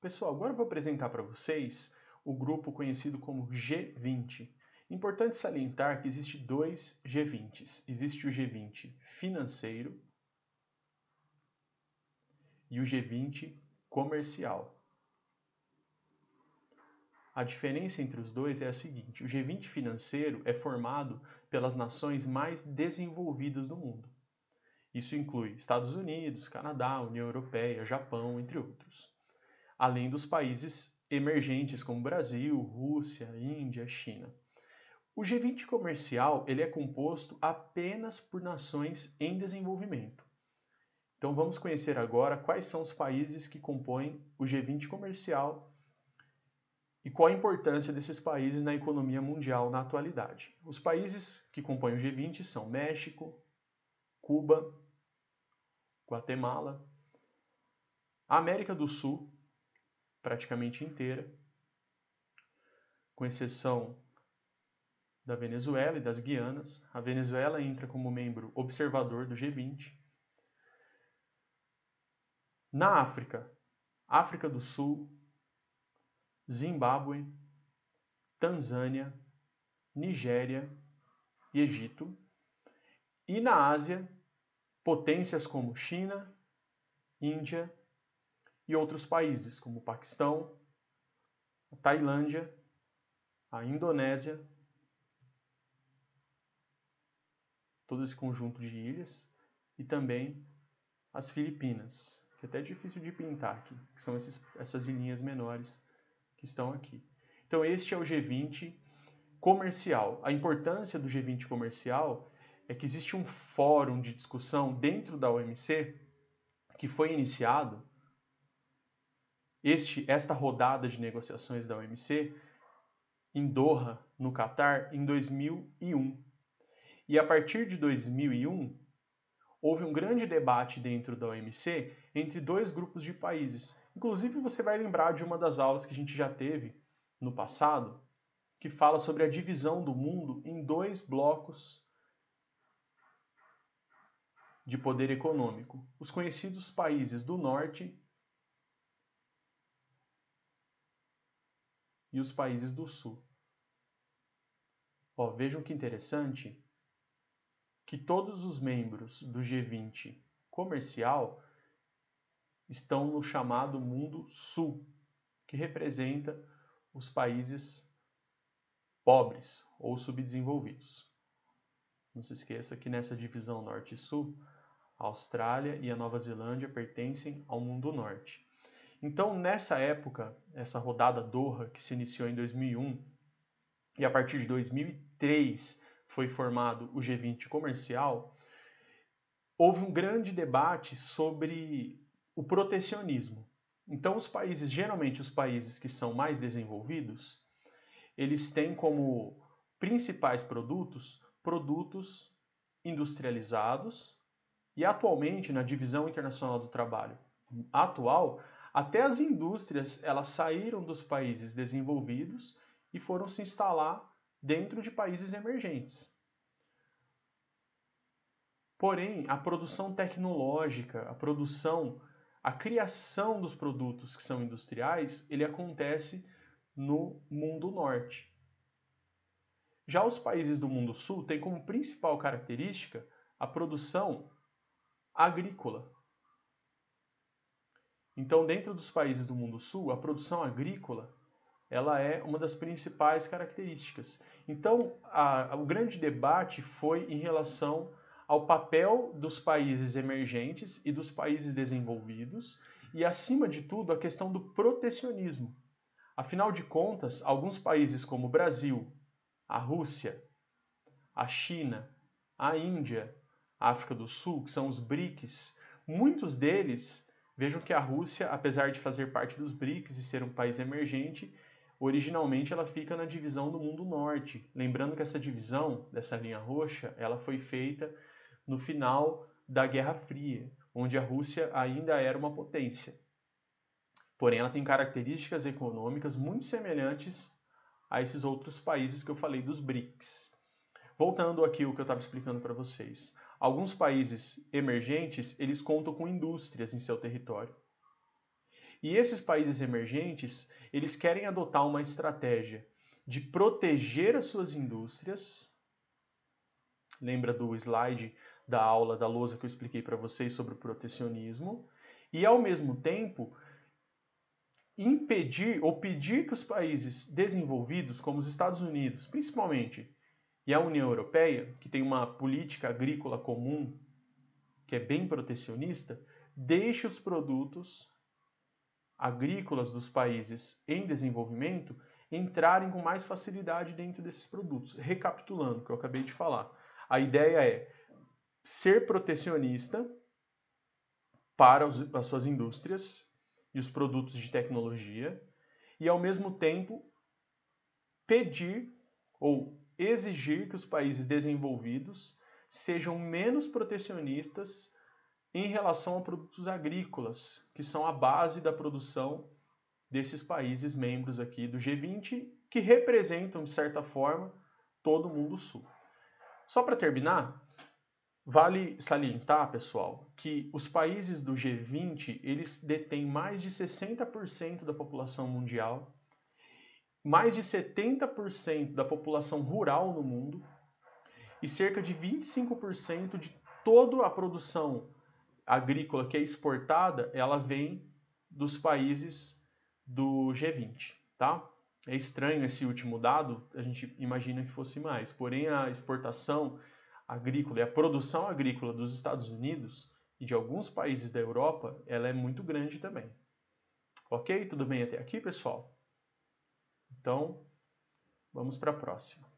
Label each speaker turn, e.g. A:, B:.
A: Pessoal, agora eu vou apresentar para vocês o grupo conhecido como G20. Importante salientar que existe dois G20s. Existe o G20 financeiro e o G20 comercial. A diferença entre os dois é a seguinte: o G20 financeiro é formado pelas nações mais desenvolvidas do mundo. Isso inclui Estados Unidos, Canadá, União Europeia, Japão, entre outros. Além dos países emergentes como Brasil, Rússia, Índia, China. O G20 comercial ele é composto apenas por nações em desenvolvimento. Então vamos conhecer agora quais são os países que compõem o G20 comercial e qual a importância desses países na economia mundial na atualidade. Os países que compõem o G20 são México, Cuba, Guatemala, a América do Sul, praticamente inteira, com exceção da Venezuela e das Guianas. A Venezuela entra como membro observador do G20. Na África, África do Sul, Zimbábue, Tanzânia, Nigéria e Egito. E na Ásia, potências como China, Índia e outros países como o Paquistão, a Tailândia, a Indonésia, todo esse conjunto de ilhas, e também as Filipinas, que é até difícil de pintar aqui, que são essas ilhinhas menores que estão aqui. Então este é o G20 comercial. A importância do G20 comercial é que existe um fórum de discussão dentro da OMC que foi iniciado, esta rodada de negociações da OMC, em Doha, no Catar, em 2001. E a partir de 2001, houve um grande debate dentro da OMC entre dois grupos de países. Inclusive, você vai lembrar de uma das aulas que a gente já teve no passado, que fala sobre a divisão do mundo em dois blocos de poder econômico. Os conhecidos países do norte e os países do sul. Vejam que interessante que todos os membros do G20 comercial estão no chamado mundo sul, que representa os países pobres ou subdesenvolvidos. Não se esqueça que nessa divisão norte e sul, a Austrália e a Nova Zelândia pertencem ao mundo norte. Então, nessa época, essa rodada Doha, que se iniciou em 2001, e a partir de 2003 foi formado o G20 comercial, houve um grande debate sobre o protecionismo. Então, geralmente os países que são mais desenvolvidos, eles têm como principais produtos industrializados, e atualmente, na divisão internacional do trabalho atual, até as indústrias elas saíram dos países desenvolvidos e foram se instalar dentro de países emergentes. Porém, a produção tecnológica, a criação dos produtos que são industriais, ele acontece no mundo norte. Já os países do mundo sul têm como principal característica a produção agrícola. Então, dentro dos países do mundo sul, a produção agrícola ela é uma das principais características. Então, o grande debate foi em relação ao papel dos países emergentes e dos países desenvolvidos e, acima de tudo, a questão do protecionismo. Afinal de contas, alguns países como o Brasil, a Rússia, a China, a Índia, a África do Sul, que são os BRICS, muitos deles, vejam que a Rússia, apesar de fazer parte dos BRICS e ser um país emergente, originalmente ela fica na divisão do mundo norte. Lembrando que essa divisão, dessa linha roxa, ela foi feita no final da Guerra Fria, onde a Rússia ainda era uma potência. Porém, ela tem características econômicas muito semelhantes a esses outros países que eu falei dos BRICS. Voltando aqui ao que eu estava explicando para vocês. Alguns países emergentes, eles contam com indústrias em seu território. E esses países emergentes, eles querem adotar uma estratégia de proteger as suas indústrias. Lembra do slide da aula da lousa que eu expliquei para vocês sobre o protecionismo? E, ao mesmo tempo, impedir ou pedir que os países desenvolvidos, como os Estados Unidos, principalmente, e a União Europeia, que tem uma política agrícola comum, que é bem protecionista, deixe os produtos agrícolas dos países em desenvolvimento entrarem com mais facilidade dentro desses produtos. Recapitulando o que eu acabei de falar, a ideia é ser protecionista para as suas indústrias e os produtos de tecnologia e, ao mesmo tempo, pedir ou exigir que os países desenvolvidos sejam menos protecionistas em relação a produtos agrícolas, que são a base da produção desses países membros aqui do G20, que representam, de certa forma, todo o mundo sul. Só para terminar, vale salientar, pessoal, que os países do G20, eles detêm mais de 60% da população mundial, mais de 70% da população rural no mundo e cerca de 25% de toda a produção agrícola que é exportada, ela vem dos países do G20, tá? É estranho esse último dado, a gente imagina que fosse mais, porém a exportação agrícola e a produção agrícola dos Estados Unidos e de alguns países da Europa, ela é muito grande também. Ok? Tudo bem até aqui, pessoal? Então, vamos para a próxima.